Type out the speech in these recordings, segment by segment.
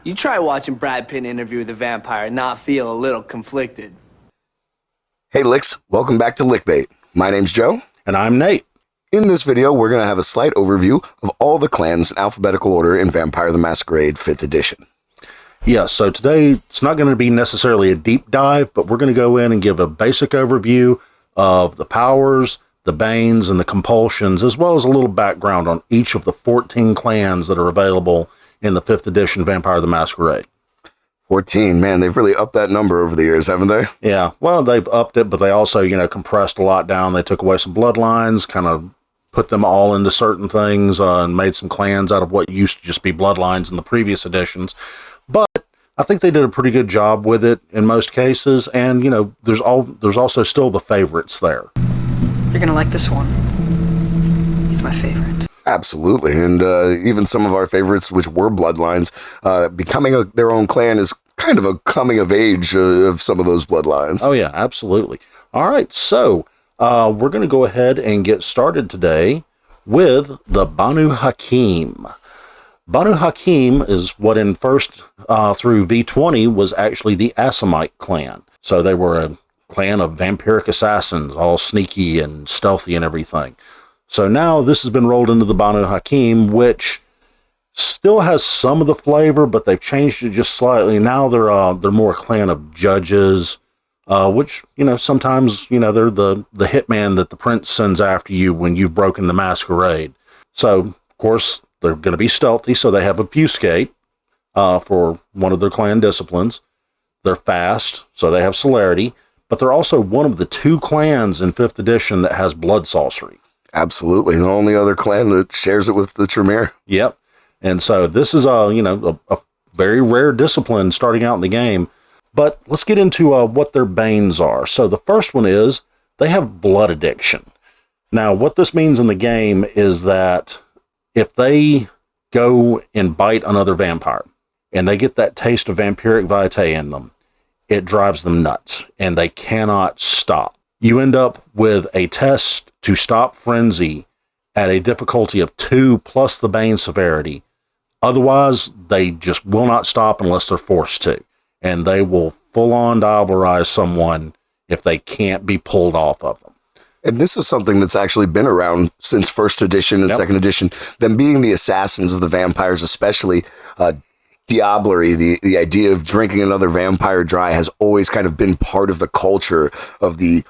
You try watching Brad Pitt interview the vampire and not feel a little conflicted. Hey Licks, welcome back to Lickbait. My name's Joe. And I'm Nate. In this video, we're going to have a slight overview of all the clans in alphabetical order in Vampire the Masquerade 5th edition. Yeah, so today it's not going to be necessarily a deep dive, but we're going to go in and give a basic overview of the powers, the banes, and the compulsions, as well as a little background on each of the 14 clans that are available in the 5th edition Vampire the Masquerade. 14, man, they've really upped that number over the years, haven't they? Yeah, well, they've upped it, but they also, compressed a lot down. They took away some bloodlines, kind of put them all into certain things, and made some clans out of what used to just be bloodlines in the previous editions. But I think they did a pretty good job with it in most cases, and, there's also still the favorites there. You're going to like this one. It's my favorite. Absolutely, and even some of our favorites, which were bloodlines, becoming their own clan is kind of a coming of age of some of those bloodlines. Oh, yeah, absolutely. All right, so we're going to go ahead and get started today with the Banu Haqim. Banu Haqim is what in first through V20 was actually the Assamite clan. So they were a clan of vampiric assassins, all sneaky and stealthy and everything. So now this has been rolled into the Banu Haqim, which still has some of the flavor, but they've changed it just slightly. Now they're more a clan of judges, which, sometimes, they're the hitman that the prince sends after you when you've broken the masquerade. So, of course, they're going to be stealthy, so they have obfuscate for one of their clan disciplines. They're fast, so they have celerity, but they're also one of the 2 clans in 5th edition that has blood sorcery. Absolutely, the only other clan that shares it with the Tremere. Yep, and so this is a very rare discipline starting out in the game. But let's get into what their banes are. So the first one is they have blood addiction. Now, what this means in the game is that if they go and bite another vampire and they get that taste of vampiric vitae in them, it drives them nuts and they cannot stop. You end up with a test to stop frenzy at a difficulty of 2 plus the bane severity. Otherwise, they just will not stop unless they're forced to. And they will full-on diablerize someone if they can't be pulled off of them. And this is something that's actually been around since 1st edition and 2nd edition. Them being the assassins of the vampires, especially diablerie, the idea of drinking another vampire dry has always kind of been part of the culture of the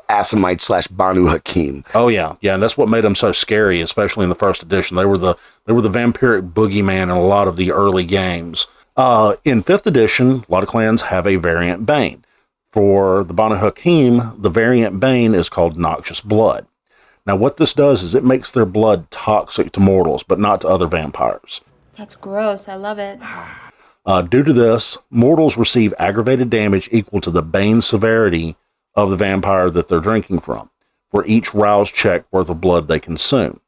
Assamite / Banu Haqim. Oh yeah, and that's what made them so scary, especially in the 1st edition. They were the vampiric boogeyman in a lot of the early games. In 5th edition, a lot of clans have a variant bane. For the Banu Haqim, the variant bane is called Noxious Blood. Now what this does is it makes their blood toxic to mortals, but not to other vampires. That's gross. I love it. Due to this, mortals receive aggravated damage equal to the bane severity of the vampire that they're drinking from, for each rouse check worth of blood they consume.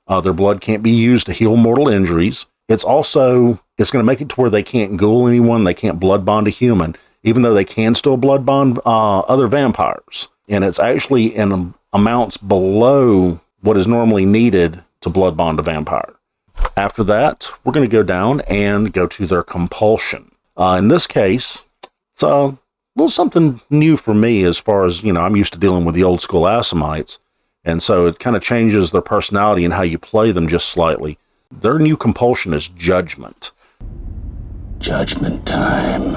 Their blood can't be used to heal mortal injuries. It's going to make it to where they can't ghoul anyone, they can't blood bond a human, even though they can still blood bond other vampires. And it's actually in amounts below what is normally needed to blood bond a vampire. After that, we're going to go down and go to their compulsion. In this case, it's a little something new for me as far as, I'm used to dealing with the old school Assamites. And so it kind of changes their personality and how you play them just slightly. Their new compulsion is judgment. Judgment time.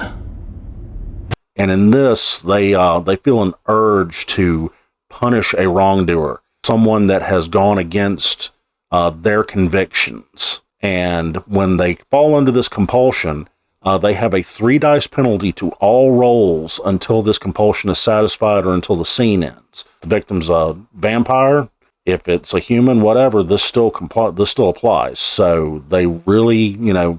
And in this, they feel an urge to punish a wrongdoer, someone that has gone against their convictions. And when they fall under this compulsion, they have a 3 dice penalty to all rolls until this compulsion is satisfied or until the scene ends. The victim's a vampire. If it's a human, whatever, this still applies. So they really,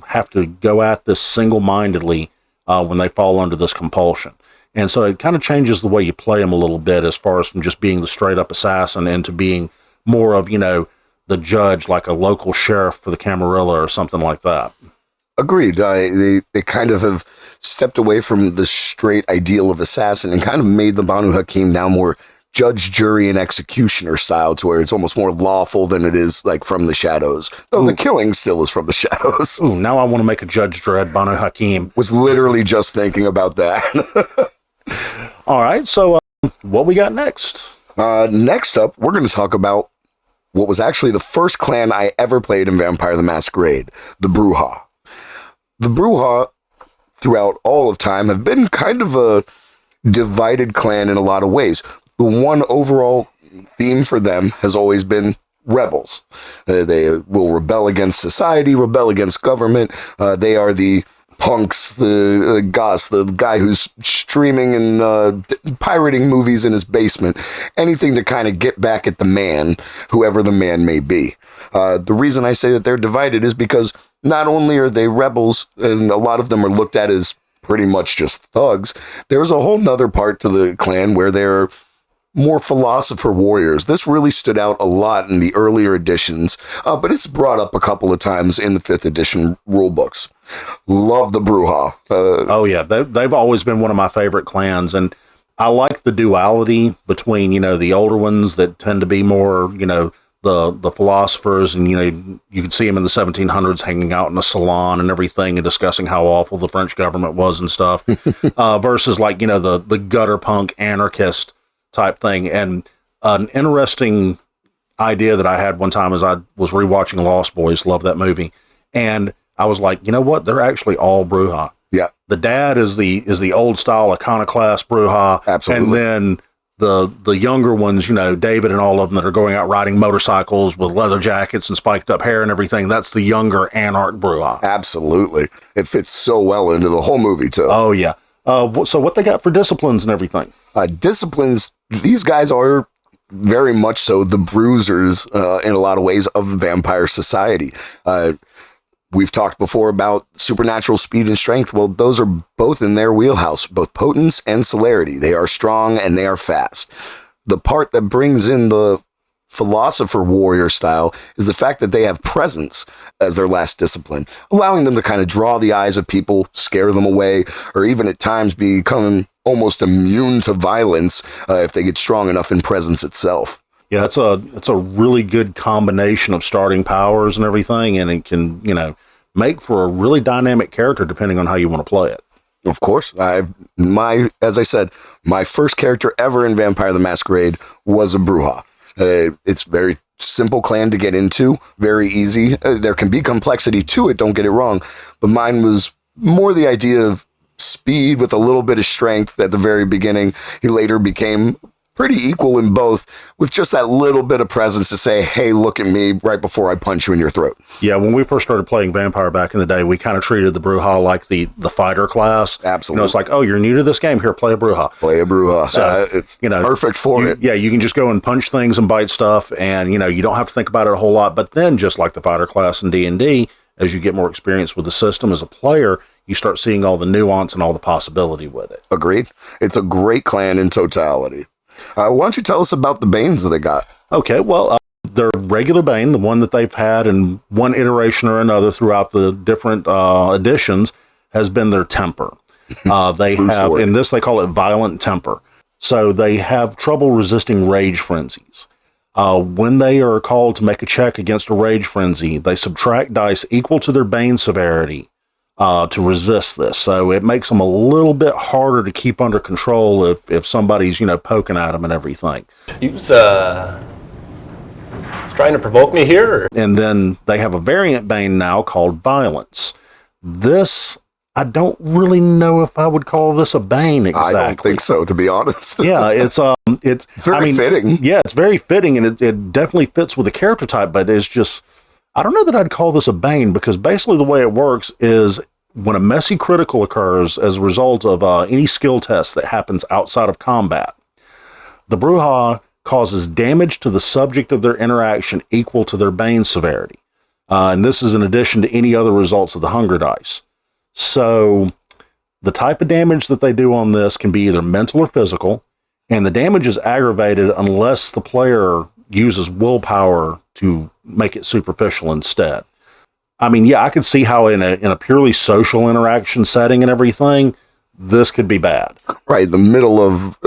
have to go at this single-mindedly when they fall under this compulsion. And so it kind of changes the way you play them a little bit, as far as from just being the straight-up assassin into being more of, the judge, like a local sheriff for the Camarilla or something like that. Agreed. They kind of have stepped away from the straight ideal of assassin and kind of made the Banu Haqim now more judge, jury, and executioner style, to where it's almost more lawful than it is like from the shadows. Though the killing still is from the shadows. Ooh, now I want to make a Judge Dredd Banu Haqim. Was literally just thinking about that. All right, so what we got next? Next up, we're going to talk about what was actually the first clan I ever played in Vampire the Masquerade, the Brujah. The Brujah, throughout all of time, have been kind of a divided clan in a lot of ways. The one overall theme for them has always been rebels. They will rebel against society, rebel against government. They are the punks, the goths, the guy who's streaming and pirating movies in his basement. Anything to kind of get back at the man, whoever the man may be. The reason I say that they're divided is because not only are they rebels, and a lot of them are looked at as pretty much just thugs, there's a whole nother part to the clan where they're more philosopher warriors. This really stood out a lot in the earlier editions, but it's brought up a couple of times in the 5th edition rulebooks. Love the Brujah. Oh yeah, they've always been one of my favorite clans, and I like the duality between, the older ones that tend to be more, the philosophers, and you could see them in the 1700s hanging out in a salon and everything and discussing how awful the French government was and stuff, versus like the gutter punk anarchist type thing. And an interesting idea that I had one time as I was rewatching Lost Boys, love that movie, and I was like, you know what? They're actually all Brujah. Yeah. The dad is the old style iconoclast Brujah. Absolutely. And then the younger ones, David and all of them that are going out riding motorcycles with leather jackets and spiked up hair and everything, that's the younger anarch Brujah. Absolutely. It fits so well into the whole movie, too. Oh, yeah. So what they got for disciplines and everything? Disciplines, these guys are very much so the bruisers in a lot of ways of vampire society. We've talked before about supernatural speed and strength. Well, those are both in their wheelhouse, both potence and celerity. They are strong and they are fast. The part that brings in the philosopher warrior style is the fact that they have presence as their last discipline, allowing them to kind of draw the eyes of people, scare them away, or even at times become almost immune to violence if they get strong enough in presence itself. Yeah, it's a really good combination of starting powers and everything, and it can, make for a really dynamic character depending on how you want to play it. Of course. As I said, my first character ever in Vampire the Masquerade was a Brujah. It's very simple clan to get into, very easy. There can be complexity to it, don't get it wrong, but mine was more the idea of speed with a little bit of strength at the very beginning. He later became pretty equal in both, with just that little bit of presence to say, hey, look at me, right before I punch you in your throat. Yeah, when we first started playing Vampire back in the day, we kind of treated the Brujah like the fighter class. Absolutely. It's like, oh, you're new to this game, here, play a Brujah. Play a Brujah. So, it's perfect for it. Yeah, you can just go and punch things and bite stuff, and, you don't have to think about it a whole lot. But then, just like the fighter class in D&D, as you get more experience with the system as a player, you start seeing all the nuance and all the possibility with it. Agreed. It's a great clan in totality. Why don't you tell us about the Banes that they got? Okay, well, their regular Bane, the one that they've had in one iteration or another throughout the different editions, has been their temper. They have, in this, they call it violent temper. So they have trouble resisting rage frenzies. When they are called to make a check against a rage frenzy, they subtract dice equal to their Bane severity to resist this. So it makes them a little bit harder to keep under control if somebody's, poking at them and everything. He's trying to provoke me here? And then they have a variant Bane now called Violence. This, I don't really know if I would call this a Bane exactly. I don't think so, to be honest. Yeah, it's very fitting. Yeah, it's very fitting, and it definitely fits with the character type, but it's just, I don't know that I'd call this a Bane, because basically the way it works is when a messy critical occurs as a result of any skill test that happens outside of combat, the Brujah causes damage to the subject of their interaction equal to their Bane severity. And this is in addition to any other results of the hunger dice. So the type of damage that they do on this can be either mental or physical, and the damage is aggravated unless the player uses willpower to make it superficial instead. I mean, yeah, I could see how in a purely social interaction setting and everything, this could be bad. Right, the middle of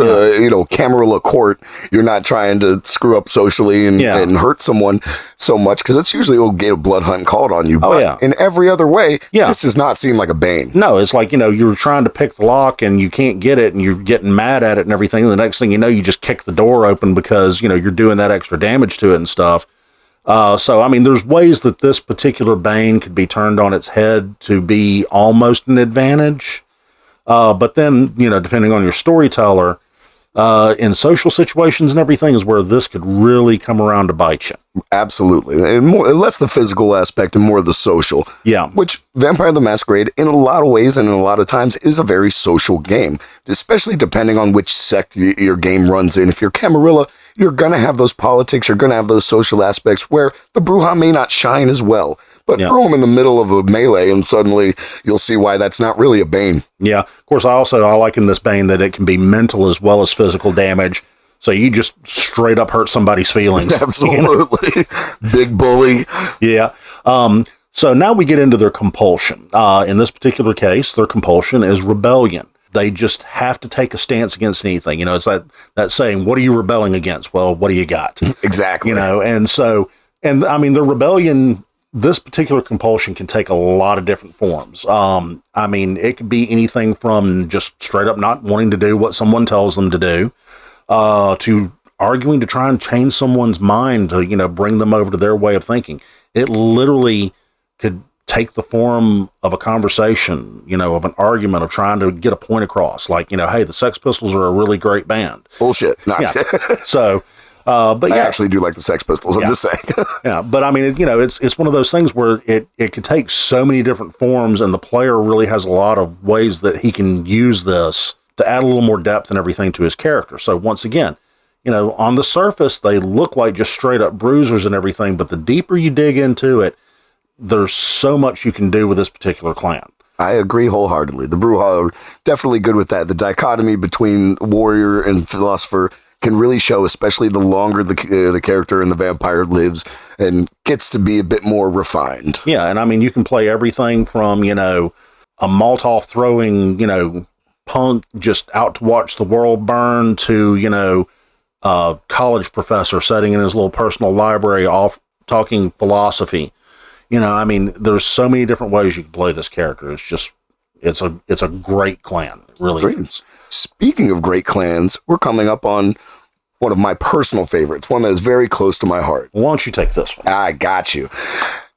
Camarilla Court. You're not trying to screw up socially and hurt someone so much, because it's usually will get a blood hunt called on you. But in every other way, this does not seem like a bane. No, it's like, you're trying to pick the lock and you can't get it and you're getting mad at it and everything. And the next thing you know, you just kick the door open because, you're doing that extra damage to it and stuff. So, I mean, there's ways that this particular bane could be turned on its head to be almost an advantage. But then, depending on your storyteller, in social situations and everything is where this could really come around to bite you. Absolutely. And less the physical aspect and more the social. Yeah. Which Vampire the Masquerade, in a lot of ways and in a lot of times, is a very social game, especially depending on which sect your game runs in. If you're Camarilla, you're going to have those politics, you're going to have those social aspects where the Brujah may not shine as well. But throw them in the middle of a melee and suddenly you'll see why that's not really a bane. Yeah. Of course, I like in this bane that it can be mental as well as physical damage. So you just straight up hurt somebody's feelings. Absolutely. Big bully. Yeah. So now we get into their compulsion. In this particular case, their compulsion is rebellion. They just have to take a stance against anything. It's that saying, what are you rebelling against? Well, what do you got? Exactly. And I mean, the rebellion, this particular compulsion can take a lot of different forms. I mean, it could be anything from just straight up not wanting to do what someone tells them to do, to arguing to try and change someone's mind to, bring them over to their way of thinking. It literally could take the form of a conversation, of an argument, of trying to get a point across. Like, hey, the Sex Pistols are a really great band. Bullshit. Yeah. So, but I actually do like the Sex Pistols. I'm just saying. Yeah. But I mean, it's one of those things where it could take so many different forms, and the player really has a lot of ways that he can use this to add a little more depth and everything to his character. So once again, on the surface, they look like just straight up bruisers and everything, but the deeper you dig into it, there's so much you can do with this particular clan. I agree wholeheartedly. The Brujah are definitely good with that. The dichotomy between warrior and philosopher can really show, especially the longer the character and the vampire lives and gets to be a bit more refined. Yeah, and I mean, you can play everything from, a Molotov throwing, punk just out to watch the world burn to, a college professor sitting in his little personal library off talking philosophy. I mean, there's so many different ways you can play this character. It's just, it's a great clan. It really is. Speaking of great clans, we're coming up on one of my personal favorites, one that is very close to my heart. Why don't you take this one? I got you.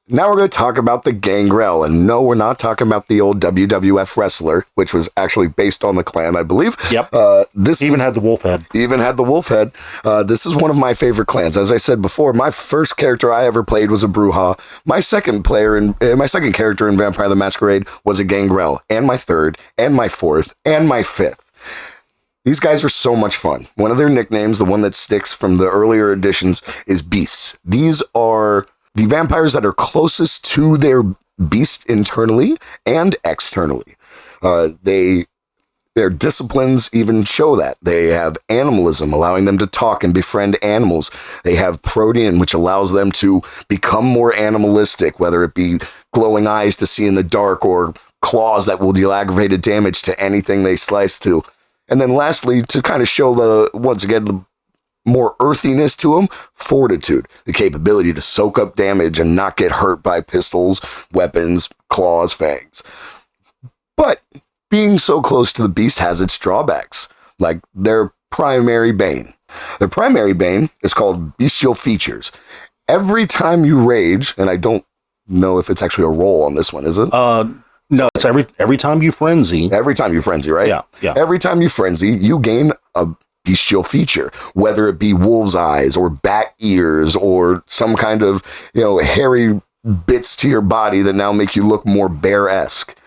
Now we're going to talk about the Gangrel. And no, we're not talking about the old WWF wrestler, which was actually based on the clan, I believe. Yep. This had the wolf head. Even had the wolf head. This is one of my favorite clans. As I said before, my first character I ever played was a Brujah. My second character in Vampire the Masquerade was a Gangrel. And my third, and my fourth, and my fifth. These guys are so much fun. One of their nicknames, the one that sticks from the earlier editions, is Beasts. These are the vampires that are closest to their beast internally and externally. Their disciplines even show that. They have animalism, allowing them to talk and befriend animals. They have protean, which allows them to become more animalistic, whether it be glowing eyes to see in the dark or claws that will deal aggravated damage to anything they slice to. And then lastly, to kind of show the more earthiness to them, fortitude, the capability to soak up damage and not get hurt by pistols, weapons, claws, fangs. But being so close to the beast has its drawbacks, like their primary bane. Their primary bane is called bestial features. Every time you rage, and I don't know if it's actually a roll on this one, is it? No, it's every time you frenzy. Every time you frenzy, right? Yeah. Every time you frenzy, you gain a bestial feature, whether it be wolf's eyes or bat ears or some kind of, hairy bits to your body that now make you look more bear-esque.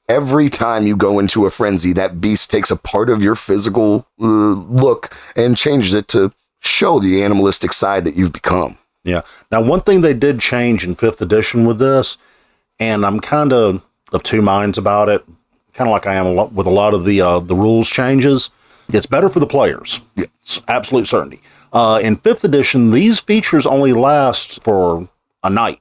Every time you go into a frenzy, that beast takes a part of your physical look and changes it to show the animalistic side that you've become. Yeah. Now, one thing they did change in 5th edition with this, and I'm kind of two minds about it, kind of like I am with a lot of the rules changes. It's better for the players. Yeah. It's absolute certainty. In 5th edition, these features only last for a night.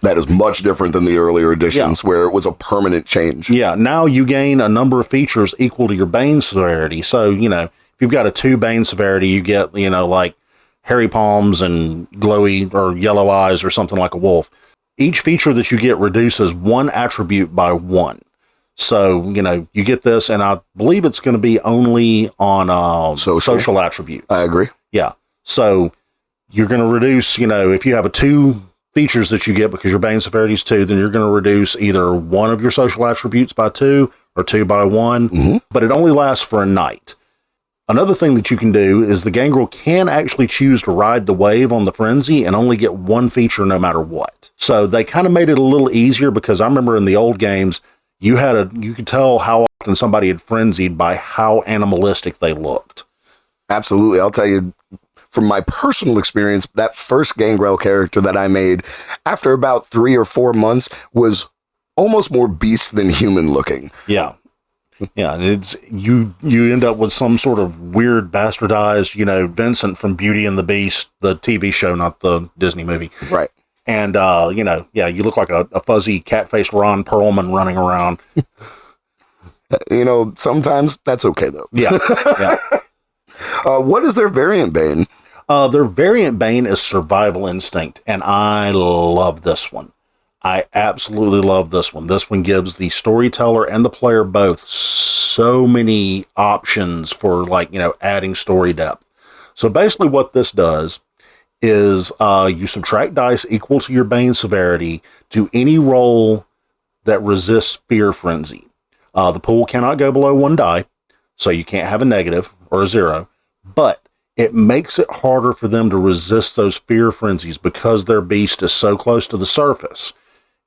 That is much different than the earlier editions where it was a permanent change. Yeah, now you gain a number of features equal to your Bane severity. So, if you've got a 2 Bane severity, you get, like hairy palms and glowy or yellow eyes or something like a wolf. Each feature that you get reduces 1 attribute by 1. So, you get this, and I believe it's going to be only on social attributes. I agree. Yeah. So you're going to reduce, if you have a 2 features that you get because your Bane severity is 2, then you're going to reduce either 1 of your social attributes by 2 or 2 by 1, but it only lasts for a night. Another thing that you can do is the Gangrel can actually choose to ride the wave on the frenzy and only get 1 feature no matter what. So they kind of made it a little easier because I remember in the old games, you could tell how often somebody had frenzied by how animalistic they looked. Absolutely. I'll tell you, from my personal experience, that first Gangrel character that I made, after about 3 or 4 months, was almost more beast than human looking. Yeah. Yeah, it's you end up with some sort of weird bastardized, Vincent from Beauty and the Beast, the TV show, not the Disney movie. Right. And, you look like a fuzzy cat-faced Ron Perlman running around. Sometimes that's okay, though. Yeah. What is their variant Bane? Their variant Bane is Survival Instinct, and I love this one. I absolutely love this one. This one gives the storyteller and the player both so many options for, adding story depth. So basically what this does is you subtract dice equal to your Bane severity to any roll that resists Fear Frenzy. The pool cannot go below 1 die, so you can't have a negative or a 0, but it makes it harder for them to resist those fear frenzies because their beast is so close to the surface.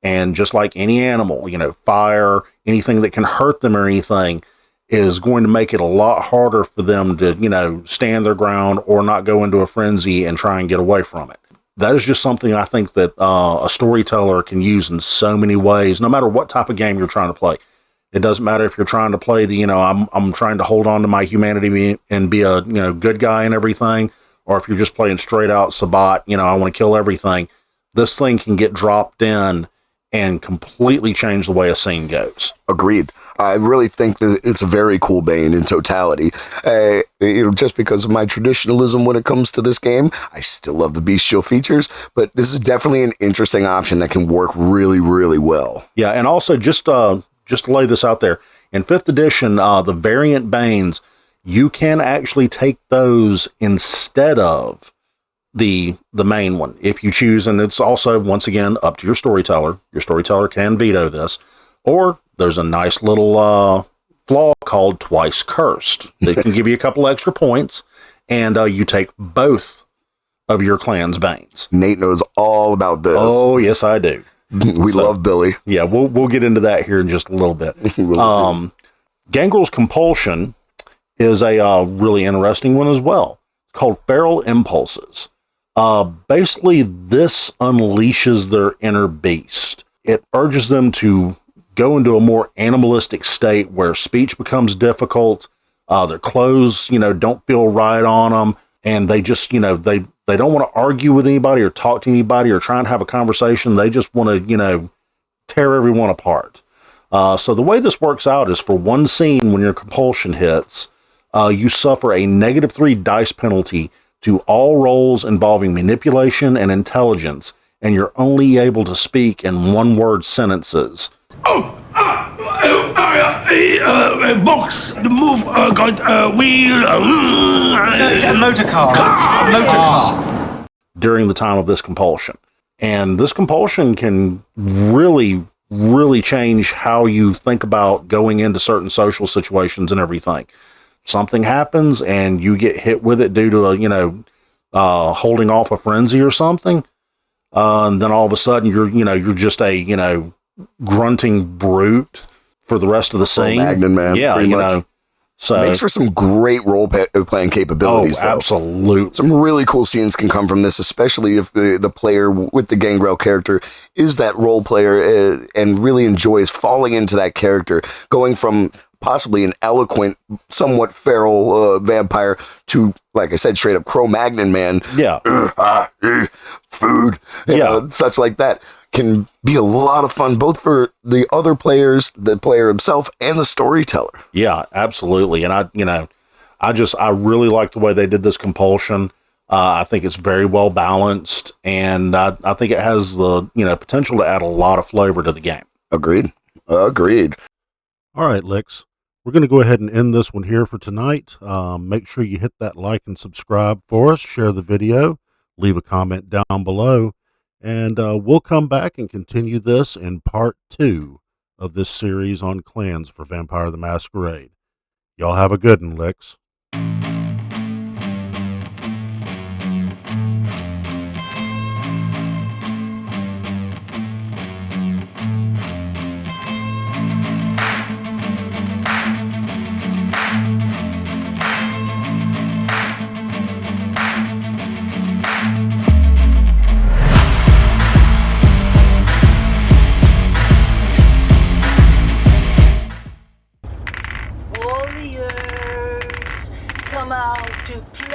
And just like any animal, fire, anything that can hurt them or anything is going to make it a lot harder for them to, stand their ground or not go into a frenzy and try and get away from it. That is just something I think that a storyteller can use in so many ways, no matter what type of game you're trying to play. It doesn't matter if you're trying to play I'm trying to hold on to my humanity and be a, good guy and everything, or if you're just playing straight out Sabat, I want to kill everything. This thing can get dropped in and completely change the way a scene goes. Agreed. I really think that it's a very cool Bane in totality. Just because of my traditionalism when it comes to this game, I still love the bestial features, but this is definitely an interesting option that can work really, really well. Yeah, and also just to lay this out there, in 5th edition, the variant Banes, you can actually take those instead of the main one if you choose, and it's also, once again, up to your storyteller. Your storyteller can veto this, or there's a nice little flaw called Twice Cursed. They can give you a couple extra points, and you take both of your clan's Banes. Nate knows all about this. Oh, yes, I do. We love Billy. Yeah, we'll get into that here in just a little bit. Gangrel's Compulsion is a really interesting one as well. It's called Feral Impulses. Basically, this unleashes their inner beast. It urges them to go into a more animalistic state where speech becomes difficult. Their clothes, don't feel right on them. And they just, they don't want to argue with anybody or talk to anybody or try and have a conversation. They just want to, tear everyone apart. So the way this works out is for one scene when your compulsion hits, you suffer a -3 dice penalty to all rolls involving manipulation and intelligence, and you're only able to speak in one-word sentences. Box, the move, got a wheel. It's a motor car. During the time of this compulsion. And this compulsion can really, really change how you think about going into certain social situations and everything. Something happens and you get hit with it due to holding off a frenzy or something. And then all of a sudden you're just a, grunting brute for the rest of the scene. Magnan Man. Yeah, so makes for some great role-playing capabilities, though. Absolutely. Some really cool scenes can come from this, especially if the player with the Gangrel character is that role player and really enjoys falling into that character, going from possibly an eloquent, somewhat feral vampire to, like I said, straight up Cro-Magnon Man. Yeah. Food. Such like that. can be a lot of fun, both for the other players, the player himself, and the storyteller. Yeah, absolutely. And I really like the way they did this compulsion. I think it's very well balanced, and I think it has the potential to add a lot of flavor to the game. Agreed. All right, Licks. We're going to go ahead and end this one here for tonight. Make sure you hit that like and subscribe for us. Share the video. Leave a comment down below. And we'll come back and continue this in part 2 of this series on clans for Vampire the Masquerade. Y'all have a good one, Licks. Warriors, come out to play.